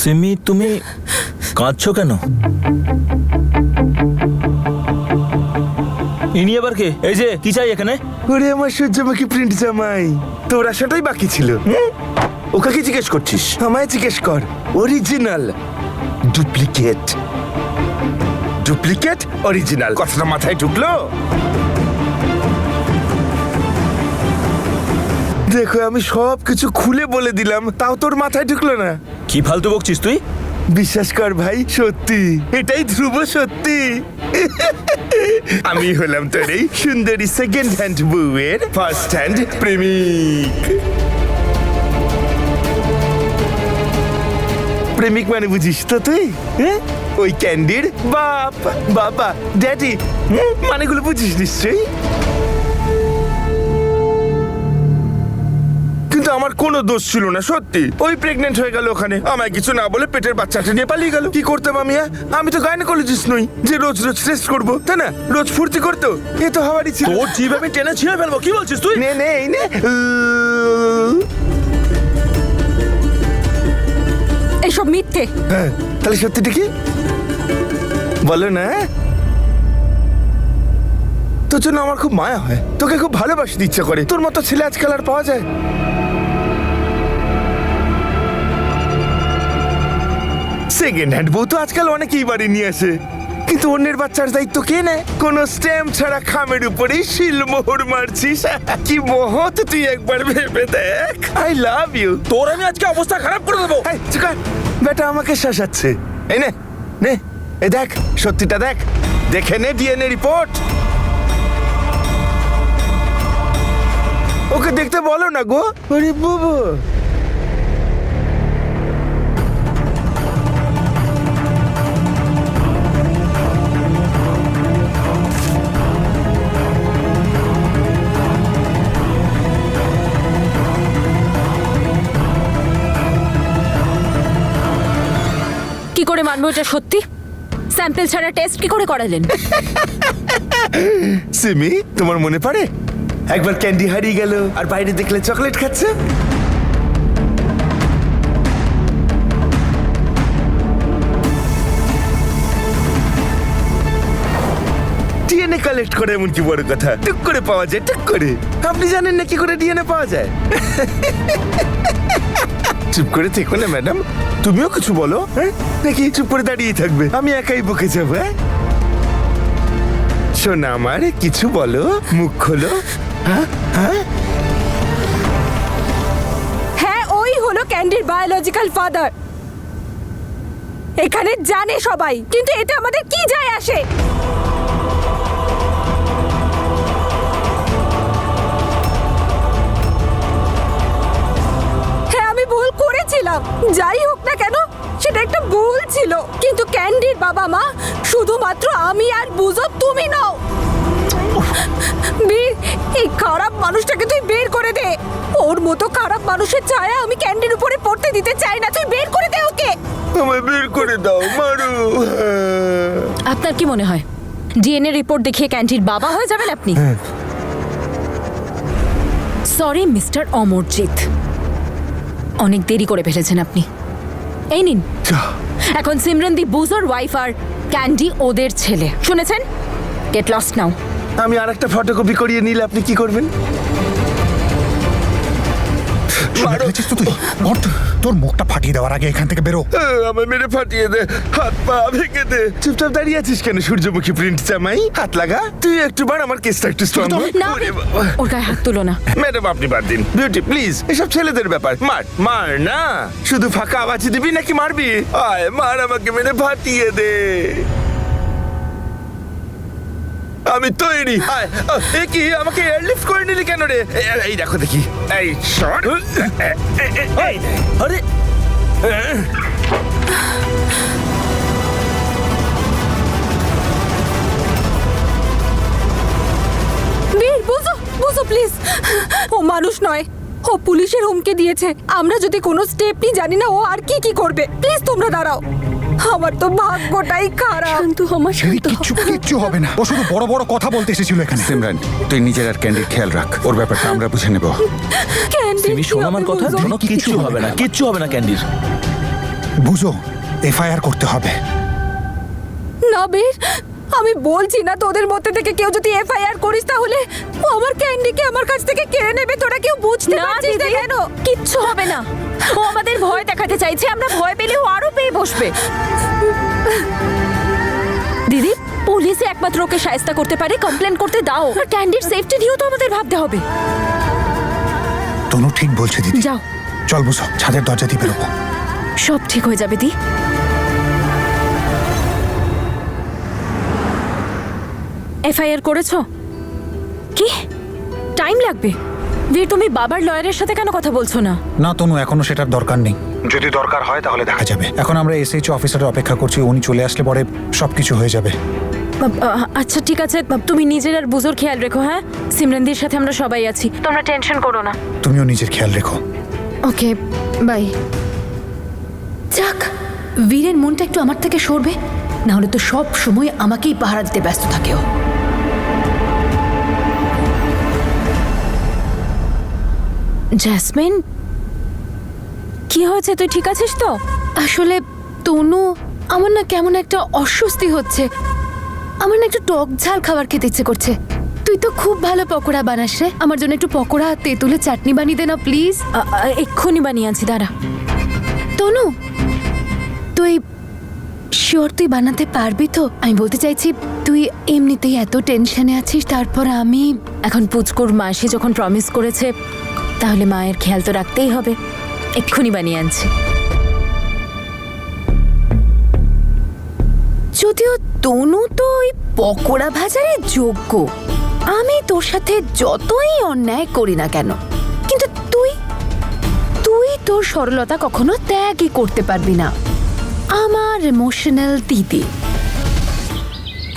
সিমি, তুমি কাঁদছো কেন? ইনি আবার কে? এই যে কি চাই এখানে? ওরে আমার সূর্যমুখী প্রিন্ট জামাই, তোর আসাটাই বাকি ছিল। ওকে কি জিজ্ঞেস করছিস? আমায় জিজ্ঞেস কর। অরিজিনাল ডুপ্লিকেট, ডুপ্লিকেট অরিজিনাল কথাটা মাথায় ঢুকলো? দেখো, আমি সব কিছু খুলে বলে দিলাম, তাও তোর মাথায় ঢুকলো না। কি ফালতু বকছিস তুই? বিশ্বাস কর ভাই, সত্যি, এটাই ধ্রুব সত্যি। আমি হলাম তোর এই সুন্দরী সেকেন্ড হ্যান্ড বউয়ের ফার্স্ট হ্যান্ড প্রেমিক। প্রেমিক মানে বুঝিস তো তুই? হ্যাঁ, ওই ক্যান্ডির বাপ, বাবা, ড্যাডি মানেগুলো বুঝিস নিশ্চয়ই। কিন্তু আমার কোনো দোষ ছিল না, সত্যি। ওই প্রেগনেন্ট হয়ে গেল ওখানে, আমায় কিছু না বলে পেটের বাচ্চাটা নিয়ে পালিয়ে গেল। কি করতাম আমি? আমি তো গাইনোকোলজিস্ট নই যে রোজ রোজ টেস্ট করবো, তাই না? রোজ ফুর্তি করতো, এ তো হওয়ারই ছিল। তোর জিভ আমি টেনে ছিঁড়ে ফেলবো। কি বলছিস তুই? নে নে, এই নে। এইসব মিথ্যে। হ্যাঁ, তাহলে সত্যিটা কি বলো না? তোর জন্য আমার খুব মায়া হয়, তোকে খুব ভালোবাসতে ইচ্ছা করে। তোর মতো ছেলে আজকাল আর পাওয়া যায়? সেকেন্ড হ্যান্ড বউ তো আজকাল অনেকেই বাড়ি নিয়ে আসে, কিন্তু অন্যের বাচ্চার দায়িত্ব কে নেয়? কোন স্ট্যাম্প ছাড়া খামের উপরেই শিলমোহর মারছিস। কি মহৎ তুই, একবার ভেবে দেখ। I love you. তোর আমি আজকে অবস্থা খারাপ করে দেবো। এই, চুপ কর। বেটা আমাকে শাসাচ্ছে। এই নে নে, এই দেখ, সত্যিটা দেখ, দেখে নে ডিএনএ রিপোর্ট। ওকে দেখতে বলো না গো। আরে বাবা, কি করে মানবো এটা সত্যি? স্যাম্পল ছাড়া টেস্ট কি করে করালেন? সিমি, তোমার মনে পড়ে একবার ক্যান্ডি হারিয়ে গেল আর বাইরে দেখলে চকলেট খাচ্ছে? ডিএনএ কালেক্ট করে এমন কি বড় কথা, টুক করে পাওয়া যায়, টুক করে। আপনি জানেন না কি করে ডিএনএ পাওয়া যায়? চুপ করে থেকো না ম্যাডাম, তুমিও কিছু বলো। হ্যাঁ, নাকি চুপ করে দাঁড়িয়ে থাকবে? আমি একাই বকে যাবো। হ্যাঁ, শোনা আমার, কিছু বলো, মুখ খোলো। হ্যাঁ হ্যাঁ, হ্যাঁ, ওই হলো ক্যান্ডির বায়োলজিক্যাল ফাদার। এখানে জানে সবাই, কিন্তু এতে আমাদের কি যায় আসে? হ্যাঁ, আমি ভুল করেছিলাম, যাই হোক না কেন সেটা একটা ভুল ছিল। কিন্তু ক্যান্ডির বাবা মা শুধুমাত্র আমি আর বুঝো তুমি নও। বীর, এই খারাপ মানুষটাকে তুই বের করে দে। ওর মতো খারাপ মানুষের ছায়া আমি ক্যান্ডির উপরে পড়তে দিতে চাই না। তুই বের করে দে ওকে। আমায় বের করে দাও, মারু। আপনার কি মনে হয় ডিএনএ রিপোর্ট দেখিয়ে ক্যান্ডির বাবা হয়ে যাবেন আপনি? সরি মিস্টার অমরজিৎ, অনেক দেরি করে ফেলেছেন আপনি। এই নিন, এখন সিমরনদি বুজোর ওয়াইফ আর ক্যান্ডি ওদের ছেলে, শুনেছেন? গেট লস্ট নাও। আমি আর একটা ফটোকপি করিয়ে নিলে আপনি কি করবেন? তোর মুখটা ফাটিয়ে দেওয়ার আগে এখান থেকে বেরো। আমায় মেরে ফাটিয়ে দে, হাত পা ভেঙে দে। চুপচাপ দাঁড়িয়ে আছিস কেন সূর্যমুখী প্রিন্ট জামাই? হাত লাগা, তুই একটু বার, আমার কেসটা একটু স্ট্রং। না, ওর গায়ে হাত তুলো না। ম্যাডাম আপনি বাদ দিন, বিউটি প্লিজ, এসব ছেলেদের ব্যাপার। মার মার না, শুধু ফাঁকা আওয়াজ দিবি নাকি মারবি? আয় মার, আমাকে মেরে ফাটিয়ে দে। আমি তৈরি। আয়, এ কি, আমাকে এয়ারলিফট করে নিলি কেন রে? এই দেখো দেখি, এই শট। আরে বীর, বুঝো বুঝো প্লিজ, ও মানুষ নয়, ও পুলিশের হুমকি দিয়েছে। আমরা যদি কোনো স্টেপ নিই জানি না ও আর কি কি করবে। প্লিজ তোমরা দাঁড়াও, আমার তো ভাগ্যটাই খারাপ। কিন্তু আমার কিচ্ছু হবে না। ও শুধু বড় বড় কথা বলতে এসেছিল এখানে। সিমরান, তুই নিজের আর ক্যান্ডির খেয়াল রাখ, ওর ব্যাপারটা আমরা বুঝে নেব। ক্যান্ডি, সিমি, শোনো আমার কথা, কিচ্ছু হবে না, কিচ্ছু হবে না ক্যান্ডির। বুঝো, এফআইআর করতে হবে। না বীর, আমি বলছি না তোদের মধ্যে থেকে কেউ যদি এফআইআর করিস তাহলে ও আমার ক্যান্ডিকে আমার কাছ থেকে কেড়ে নেবে। তোরা কেউ বুঝতে পারছিস না কেন? কিচ্ছু হবে না। ও আমাদের ভয় দেখাতে চাইছে, আমরা ভয় পেলে ও আরো পেয়ে বসবে। দিদি, পুলিশে একমাত্র ওকে শায়েস্তা করতে পারে। কমপ্লেন করতে দাও। আর ক্যান্ডির সেফটি নিয়েও তো আমাদের ভাবতে হবে। তনু ঠিক বলছে দিদি। যাও, চল বুঝো, ছাদের দরজা দিয়ে বেরোবো। সব ঠিক হয়ে যাবে দি। এফআইআর করেছো? কি টাইম লাগবে? বীর, তুমি বাবার লয়ারের সাথে কেন কথা বলছো না? না তনু, এখনো সেটার দরকার নেই। যদি দরকার হয় তাহলে দেখা যাবে। এখন আমরা এসএইচ অফিসারের অপেক্ষা করছি। উনি চলে আসলে পরে সবকিছু হয়ে যাবে। আচ্ছা ঠিক আছে, তুমি নিজের আর বুঝোর খেয়াল রেখো। হ্যাঁ, সিমরানদির সাথে আমরা সবাই আছি, তোমরা টেনশন করো না। তুমিও নিজের খেয়াল রেখো। ওকে, বাই। যাক, বীরের মনটা একটু আমার থেকে সরবে, না হলে তো সব সময় আমাকেই পাহারা দিতে ব্যস্ত থাকে ও। জেসমিন, কি হয়েছে? তুই ঠিক আছিস তো? আসলে তনু, আমার না কেমন একটা অস্বস্তি হচ্ছে। আমার না একটু টক ঝাল খাবার খেতে ইচ্ছে করছে। তুই তো খুব ভালো পকোড়া বানাস রে, আমার জন্য একটু পকোড়া তেঁতুলের চাটনি বানিয়ে দে না প্লিজ। এক্ষুনি বানিয়ে আনছি, দাঁড়া। তনু, তুই শিওর তুই বানাতে পারবি তো? আমি বলতে চাইছি, তুই এমনিতেই এত টেনশনে আছিস, তারপর আমি এখন পুচকুর মাসি যখন প্রমিস করেছে, তাহলে মায়ের খেয়াল তো রাখতেই হবে। এক্ষুনি বানিয়ে আনছি। যদিও তনু তো ওই পকোড়া ভাজারে যোগ্য, আমি তোর সাথে যতই অন্যায় করি না কেন, কিন্তু তুই তুই তোর সরলতা কখনো ত্যাগই করতে পারবি না, আমার ইমোশনাল দিদি।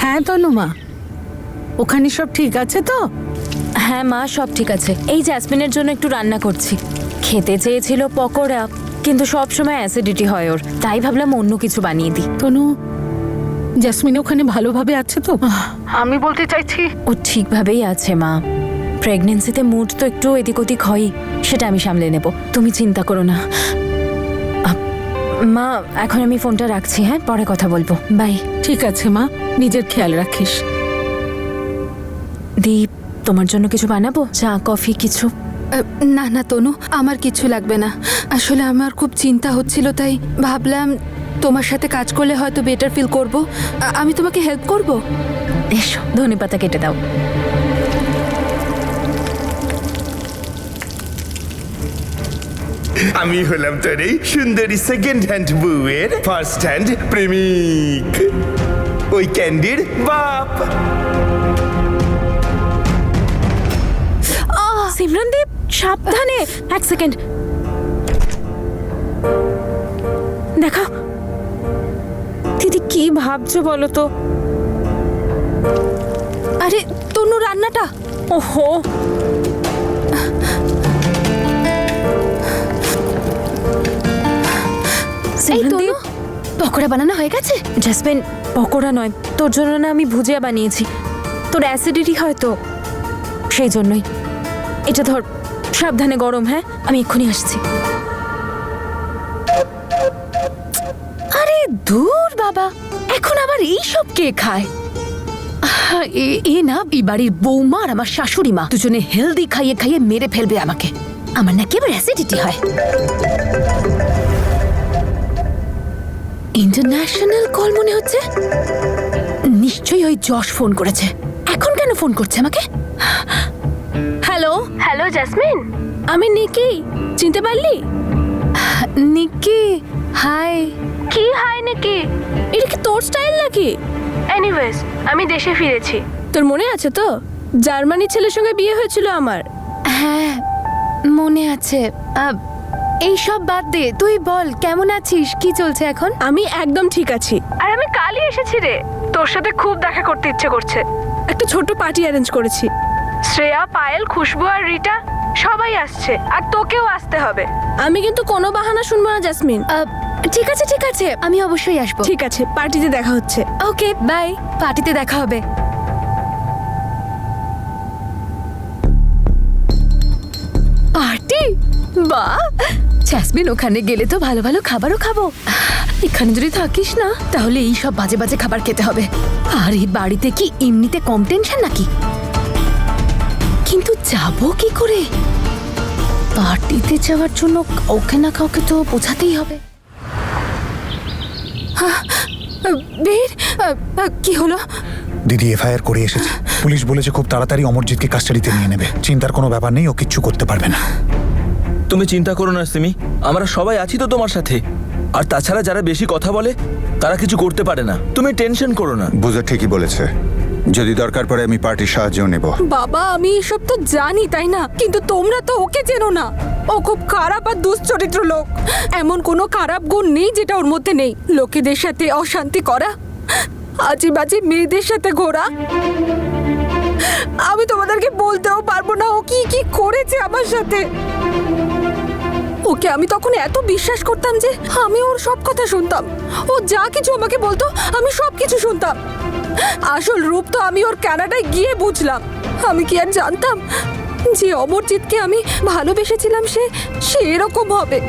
হ্যাঁ তনুমা, ওখানে সব ঠিক আছে তো? হ্যাঁ মা, সব ঠিক আছে। এই জ্যাসমিনের জন্য একটু রান্না করছি। খেতে চেয়েছিল পকোড়া, কিন্তু সব সময় অ্যাসিডিটি হয় ওর, তাই ভাবলাম অন্য কিছু বানিয়ে দিই। তনু, জেসমিন ওখানে ভালোভাবে আছে তো? আমি বলতে চাইছি ও ঠিকভাবেই আছে মা। প্রেগনেন্সিতে মুড তো একটু এদিক ওদিক হয়, সেটা আমি সামলে নেব, তুমি চিন্তা করো না। মা, এখন আমি ফোনটা রাখছি। হ্যাঁ, পরে কথা বলবো, বাই। ঠিক আছে মা, নিজের খেয়াল রাখিস। দীপ, তোমার জন্য কিছু বানাবো? চা কফি কিছু? না না তনু, আমার কিছু লাগবে না। আসলে আমার খুব চিন্তা হচ্ছিল, তাই ভাবলাম তোমার সাথে কাজ করলে হয়তো বেটার ফিল করব। আমি তোমাকে হেল্প করব। এসো, ধনেপাতা কেটে দাও। আমি হলাম তোর এই সুন্দরী সেকেন্ড হ্যান্ড বউয়ের ফার্স্ট হ্যান্ড প্রেমিক, ওই ক্যান্ডির বাপ। সিমরানদীপ, সাবধানে। এক সেকেন্ড, দেখো দিদি কি ভাবছো বলো তো? আরে তনু, রান্নাটা। ওহো, এই তনু, পকোড়া বানানো হয়ে গেছে? জেসমিন, পকোড়া নয়, তোর জন্য না আমি ভুজিয়া বানিয়েছি। তোর অ্যাসিডিটি হয়তো, সেই জন্যই। এটা ধর, সাবধানে গরম। হ্যাঁ, আমি এক্ষুনি আসছি। আরে দূর বাবা, এখন আবার এইসব কে খায়? এ না, এই বাড়ির বৌমা আর আমার শাশুড়ি মা দুজনে হেলদি খাইয়ে খাইয়ে মেরে ফেলবে আমাকে। আমার নাকি আবার অ্যাসিডিটি হয়। ইন্টারন্যাশনাল কল মনে হচ্ছে। নিশ্চয়ই ওই যশ ফোন করেছে। এখন কেন ফোন করছে আমাকে? হ্যালো হ্যালো জেসমিন, আমি নিকি, চিনতে পারলি? নিকি, হাই। কি হাই নাকি? এটা কি তোর স্টাইল নাকি? এনিওয়েজ, আমি দেশে ফিরেছি। তোর মনে আছে তো, জার্মানি ছেলের সঙ্গে বিয়ে হয়েছিল আমার? হ্যাঁ মনে আছে। এই সব বাদ দে, তুই বল কেমন আছিস, কি চলছে এখন? আমি একদম ঠিক আছি। আর আমি কালই এসেছি রে, তোর সাথে খুব দেখা করতে ইচ্ছে করছে। একটা ছোট পার্টি অ্যারেঞ্জ করেছি। শ্রেয়া, পায়েল, খুশবু আর রিটা সবাই আসছে, আর তোকেও আসতে হবে। আমি কিন্তু কোনো বাহানা শুনবো না জেসমিন। ঠিক আছে ঠিক আছে, আমি অবশ্যই আসবো। ঠিক আছে, পার্টিতে দেখা হচ্ছে। ওকে বাই, পার্টিতে দেখা হবে। পার্টি? বাহ, জ্যাসমিন, ওখানে গেলে তো ভালো ভালো খাবারও খাবো। এখানে যদি থাকিস না তাহলে এই সব বাজে বাজে খাবার খেতে হবে। আর এই বাড়িতে কি এমনিতে কম টেনশন নাকি? কিন্তু যাবো কি করে? পার্টিতে যাওয়ার জন্য কাউকে না কাউকে তো বোঝাতেই হবে। বীর, কি হলো? দিদি এফআইআর করে এসেছে। পুলিশ বলেছে খুব তাড়াতাড়ি অমরজিৎকে কাস্টাডিতে নিয়ে নেবে। চিন্তার কোনো ব্যাপার নেই, ও কিচ্ছু করতে পারবে না। তুমি চিন্তা করো না সিমি, আমরা সবাই আছি তো তোমার সাথে। আর তাছাড়া যারা বেশি কথা বলে তারা কিছু করতে পারে না, তুমি টেনশন করো না। বুঝা ঠিকই বলেছে, যদি দরকার পড়ে আমি পার্টির সাহায্যও নেব। বাবা, আমি এসব তো জানি তাই না, কিন্তু তোমরা তো ওকে চেনো না। ও খুব খারাপ আর দুশ্চরিত্র লোক। এমন কোনো খারাপ গুণ নেই যেটা ওর মধ্যে নেই। লোকেদের সাথে অশান্তি করা, আজে বাজে মেয়েদের সাথে ঘোরা, আমি তোমাদেরকে বলতেও পারবো না ও কি কি করেছে আমার সাথে। ওকে আমি তখন এত বিশ্বাস করতাম যে আমি ওর সব কথা শুনতাম। ও যা কিছু আমাকে বলতো আমি সব কিছু শুনতাম। আসল রূপ তো আমি ওর কানাডায় গিয়ে বুঝলাম। আমি কি আর জানতাম যে অমরজিৎকে আমি ভালোবেসেছিলাম সে এরকম হবে।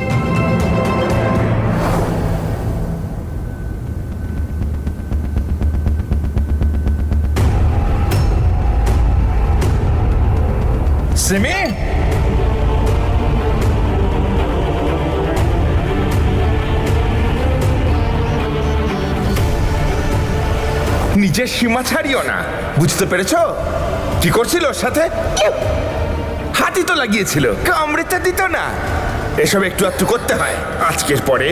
সিমি, নিজের সীমা ছাড়িও না, বুঝতে পেরেছো? কি করছিল ওর সাথে? হাতি তো লাগিয়েছিল, কামড়েতে দিত না। এসব একটু একটু করতে হয়। আজকের পরে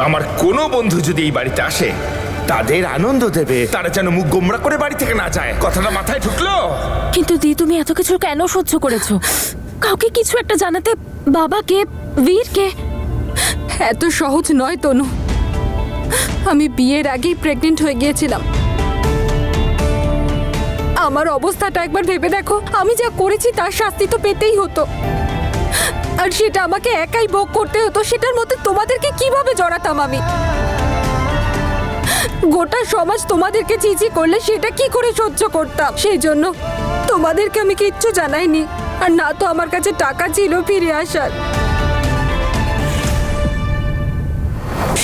আমার কোনো বন্ধু যদি এই বাড়িতে আসে তাদের আনন্দ দেবে, তারা যেন মুখ গোমড়া করে বাড়ি থেকে না যায়। কথাটা মাথায় ঢুকলো? কিন্তু দি, তুমি এত কিছু কেন সহ্য করেছো? কাউকে কিছু একটা জানাতে, বাবাকে, বীরকে। এত সহজ নয় তনু। আমি বিয়ের আগেই প্রেগনেন্ট হয়ে গিয়েছিলাম। আমার অবস্থাটা একবার ভেবে দেখো। আমি যা করেছি তার শাস্তি তো পেতেই হতো, আর সেটা আমাকে একাই ভোগ করতে হতো। সেটার মধ্যে তোমাদেরকে কিভাবে জড়াতাম আমি? গোটা সমাজ তোমাদেরকে চিচি করলে সেটা কি করে সহ্য করতাম? সেই জন্য তোমাদেরকে আমি কিচ্ছু জানাইনি। আর না তো আমার কাছে টাকা ছিল ফিরে আসার।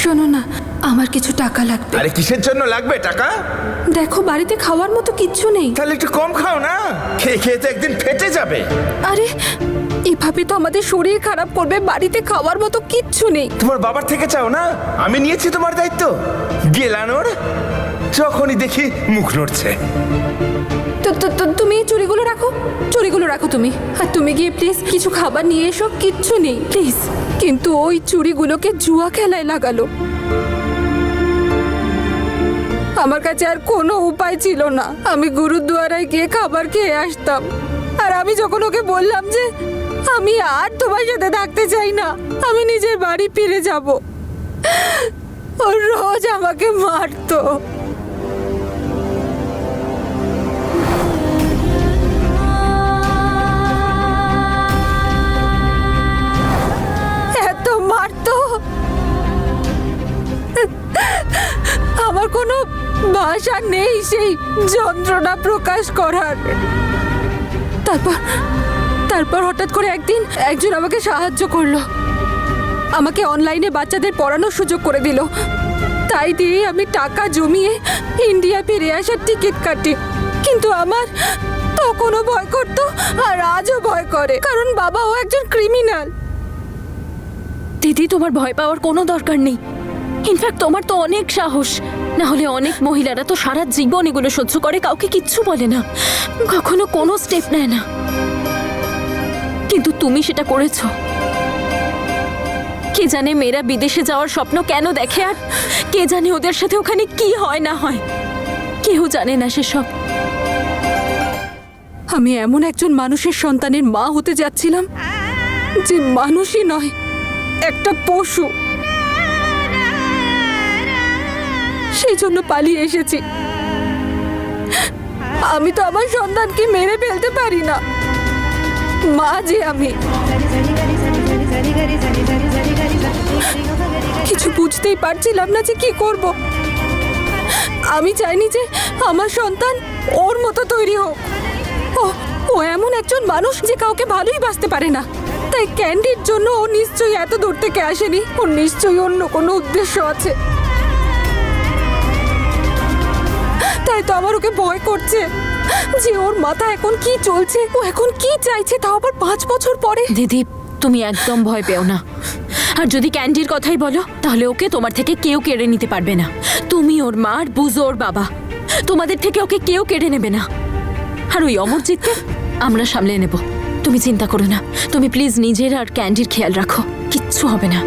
শোনো না, আমার কিছু টাকা লাগবে। আরে কিসের জন্য লাগবে টাকা? দেখো, বাড়িতে খাওয়ার মতো কিচ্ছু নেই। তাহলে একটু কম খাও না, খেয়ে খেয়ে তো একদিন ফেটে যাবে। আরে এভাবে তো আমাদের শরীর খারাপ করবে। বাড়িতে খাওয়ার মতো কিচ্ছু নেই। তোমার বাবার থেকে চাও না? আমি নিয়েছি তোমার দায়িত্ব। গেলানোর যখনই দেখি মুখ নড়ছে। তুমি এই চুড়িগুলো রাখো, চুড়িগুলো রাখো তুমি। আর তুমি গিয়ে প্লিজ কিছু খাবার নিয়ে এসো। কিচ্ছু নেই প্লিজ। কিন্তু ওই চুড়িগুলোকে জুয়া খেলায় লাগালো। আমার কাছে আর কোনো উপায় ছিল না। আমি গুরুদুয়ারায় গিয়ে খাবার খেয়ে আসতাম। আর আমি যখন ওকে বললাম যে আমি আর তোমার সাথে থাকতে চাই না, আমি নিজের বাড়ি ফিরে যাব, ও রোজ আমাকে মারতো। এত মারতো, আমার কোনো ভাষা নেই সেই যন্ত্রণা প্রকাশ করার। তারপর হঠাৎ করে একদিন একজন আমাকে সাহায্য করলো। আমাকে অনলাইনে বাচ্চাদের পড়ানোর সুযোগ করে দিল। তাই দিয়ে আমি টাকা জমিয়ে ইন্ডিয়া ফিরে আসার টিকিট কাটি। কিন্তু আমার তখনও ভয় করতো, আর আজও ভয় করে, কারণ বাবাও একজন ক্রিমিনাল। দিদি, তোমার ভয় পাওয়ার কোনো দরকার নেই। ইনফ্যাক্ট তোমার তো অনেক সাহস। না হলে অনেক মহিলারা তো সারা জীবন এগুলো সহ্য করে, কাউকে কিচ্ছু বলে না, কখনো কোনো স্টেপ নেয় না। কিন্তু তুমি সেটা করেছো। কে জানে মেয়েরা বিদেশে যাওয়ার স্বপ্ন কেন দেখে, আর কে জানে ওদের সাথে ওখানে কি হয় না হয়। কেউ জানে না সেসব। আমি এমন একজন মানুষের সন্তানের মা হতে যাচ্ছিলাম যে মানুষই নয়, একটা পশু। সেই জন্য পালিয়ে এসেছি। আমি তো আমার সন্তানকে মেরে ফেলতে পারি না, মা যে আমি। কিছু বুঝতেই পারছিলাম না যে কি করব। আমি চাইনি যে আমার সন্তান ওর মতো তৈরি হোক। ও এমন একজন মানুষ যে কাউকে ভালোই বাসতে পারে না। তাই ক্যান্ডির জন্য ও নিশ্চয়ই এত দূর থেকে আসেনি। ওর নিশ্চয়ই অন্য কোনো উদ্দেশ্য আছে। তাই তো আমার ওকে ভয় করছে যে ওর মাথা এখন কি চলছে, ও এখন কি চাইছে, তাও আবার 5 বছর পরে। দিদি তুমি একদম ভয় পেও না। আর যদি ক্যান্ডির কথাই বলো তাহলে ওকে তোমার থেকে কেউ কেড়ে নিতে পারবে না। তুমি ওর মা আর বুঝো ওর বাবা, তোমাদের থেকে ওকে কেউ কেড়ে নেবে না। আর ওই অমরজিৎকে আমরা সামলে নেব, তুমি চিন্তা করো না। তুমি প্লিজ নিজের আর ক্যান্ডির খেয়াল রাখো, কিচ্ছু হবে না।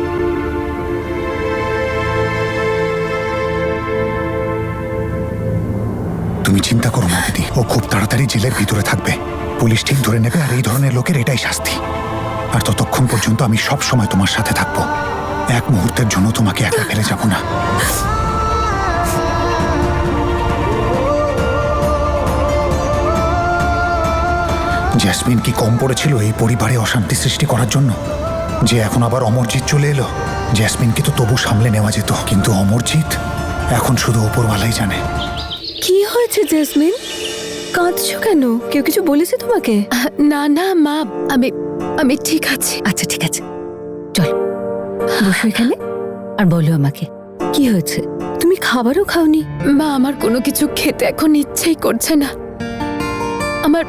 তুমি চিন্তা করো না দিদি, ও খুব তাড়াতাড়ি জেলের ভিতরে থাকবে। পুলিশ ঠিক ধরে নেবে, আর এই ধরনের লোকের এটাই শাস্তি। আর ততক্ষণ পর্যন্ত আমি সব সময় তোমার সাথে থাকবো। এক মুহূর্তের জন্য তোমাকে একা ফেলে যাব না। জেসমিন কি কম পড়েছিল এই পরিবারে অশান্তি সৃষ্টি করার জন্য, যে এখন আবার অমরজিৎ চলে এলো? জেসমিনকে তো তবু সামলে নেওয়া যেত, কিন্তু অমরজিৎ এখন শুধু ওপরওয়ালাই জানে। কি হয়েছে জেসমিন, কাঁদছো কেন? কেউ কিছু বলেছে তোমাকে? না না মা, আমি ঠিক আছি। আচ্ছা ঠিক আছে, চল বসো এখানে আর বলো আমাকে কি হয়েছে। তুমি খাবারও খাওনি? মা আমার কোনো কিছু খেতে এখন ইচ্ছেই করছে না। আমার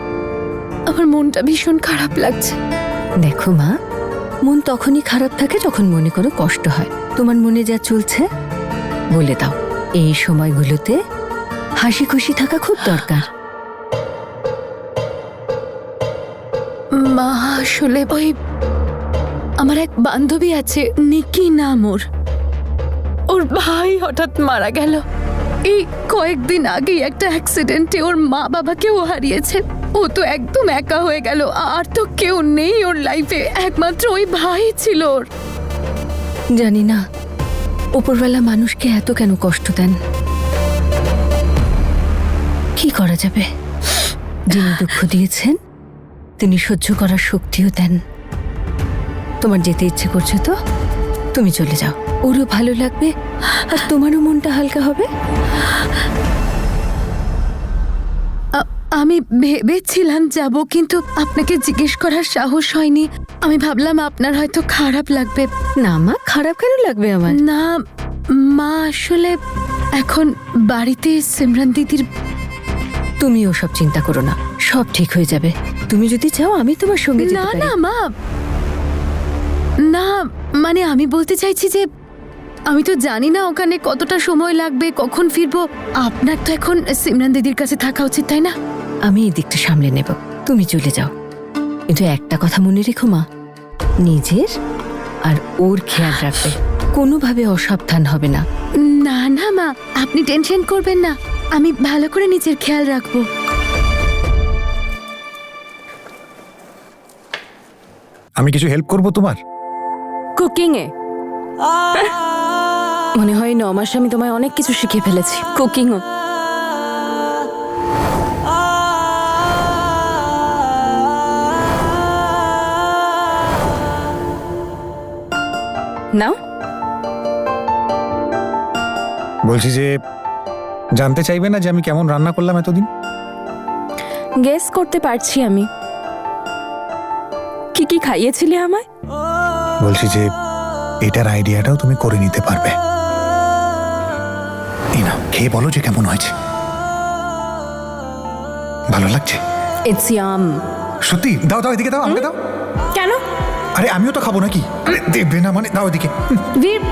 মনটা ভীষণ খারাপ লাগছে। দেখো মা, মন তখনই খারাপ থাকে যখন মনে কোনো কষ্ট হয়। তোমার মনে যা চলছে বলে দাও। এই সময়গুলোতে হাসি খুশি থাকা খুব দরকার। মা আসলে ওই আমার এক বান্ধবী আছে, নিকি নাম ওর ভাই হঠাৎ মারা গেল। এই কয়েকদিন আগেই একটা অ্যাক্সিডেন্টে ওর মা বাবাকেও হারিয়েছে। ও তো একদম একা হয়ে গেল, আর তো কেউ নেই ওর লাইফে, একমাত্র ওই ভাই ছিল ওর। জানি না উপরওয়ালা মানুষকে এত কেন কষ্ট দেন। কি করা যাবে, যিনি দুঃখ দিয়েছেন তিনি সহ্য করার শক্তিও দেন। তোমার যেতে ইচ্ছে করছে তো তুমি চলে যাও, ওরও ভালো লাগবে আর তোমারও মনটা হালকা হবে। আমি ভেবেছিলাম যাব, কিন্তু আপনাকে জিজ্ঞেস করার সাহস হয়নি। আমি ভাবলাম আপনার হয়তো খারাপ লাগবে। না মা, খারাপ কেন লাগবে আমার? না মা, আসলে এখন বাড়িতে সিমরান দিদির। তুমি ওসব চিন্তা করো না, সব ঠিক হয়ে যাবে। তুমি যদি চাও আমি তোমার সঙ্গে যেতে না পারি। না মা, না মানে আমি বলতে চাইছি যে আমি তো জানি না ওখানে কতটা সময় লাগবে, কখন ফিরবো। আপনার তো এখন সিমরান দিদির কাছে থাকা উচিত, তাই না? আমি এই দিকটা সামলে নেব, তুমি চলে যাও। কিন্তু একটা কথা মনে রেখো মা, নিজের আর ওর খেয়াল রাখবে, কোনোভাবে অসাবধান হবে না। না না মা, আপনি টেনশন করবেন না, আমি ভালো করে নিজের খেয়াল রাখবো। আমি কিছু হেল্প করব তোমার? কুকিং এ মনে হয় 9 মাসে আমি তোমায় অনেক কিছু শিখিয়ে ফেলেছি। কুকিংও নাও। বলছি যে জানতে চাইবে না যে আমি কেমন রান্না করলাম এতদিন? গেস করতে পারছি আমি। কি কি খাইয়েছিলে আমায়? বলছি যে এটার আইডিয়াটাও তুমি করে নিতে পারবে। এই না, খেয়ে বলো যে কেমন হয়েছে। ভালো লাগছে? It's yum. সত্যি? দাও দাও, এদিকে দাও, আমাকে দাও। কেন? আরে আমিও তো খাবো নাকি? আরে দেবে না মানে? দাও এদিকে। বীর,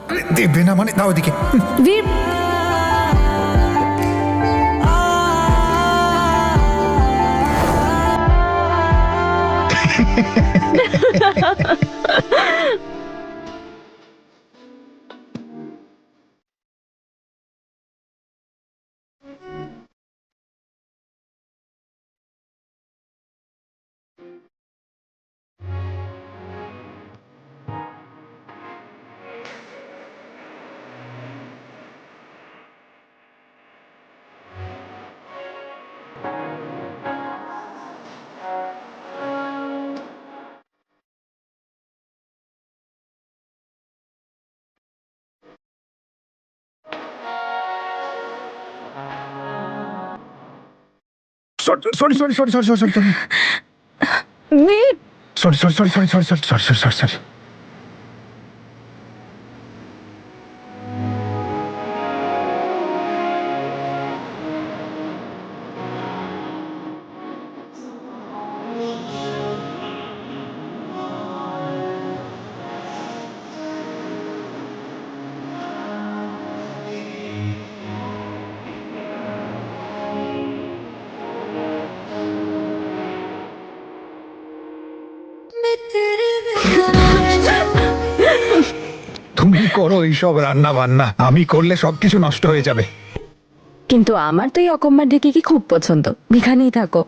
আরে দেবে না মানে? দাও এদিকে। বীর, সরি। তুমি করো এইসব রান্না বান্না, আমি করলে সবকিছু নষ্ট হয়ে যাবে। কিন্তু আমার তো এই অকম্মা ডেকে কি খুব পছন্দ, এখানেই থাকো।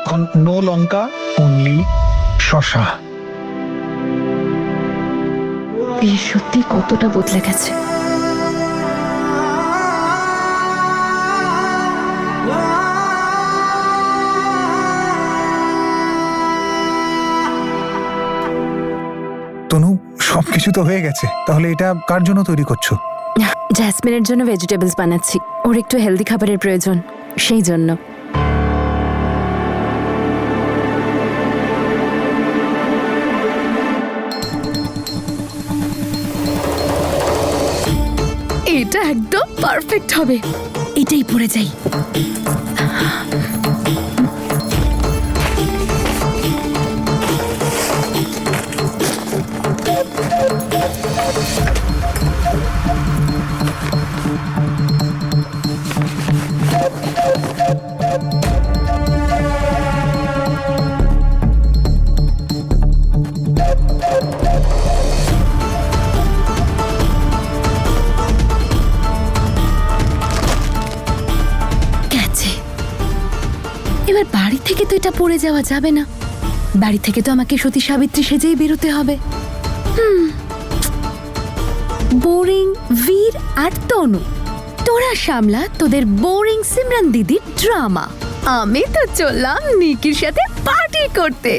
এখন নো লঙ্কা, অনলি শশা। এই সত্যি কতটা বদলে গেছে। তনু, সবকিছু তো হয়ে গেছে, তাহলে এটা কার জন্য তৈরি করছো? জ্যাসমিনের জন্য ভেজিটেবলস বানাচ্ছি, ওর একটু হেলদি খাবারের প্রয়োজন, সেই জন্য। এটা একদম পারফেক্ট হবে, এটাই পরে যাই। এবার বাড়ি থেকে তো এটা পড়ে যাওয়া যাবে না, বাড়ি থেকে তো আমাকে সতী সাবিত্রী সেজেই বেরোতে হবে। বোরিং বীর আর তনু, তোরা সামলা তোদের বোরিং সিমরান দিদির ড্রামা, আমি তো চললাম নিকির সাথে পার্টি করতে।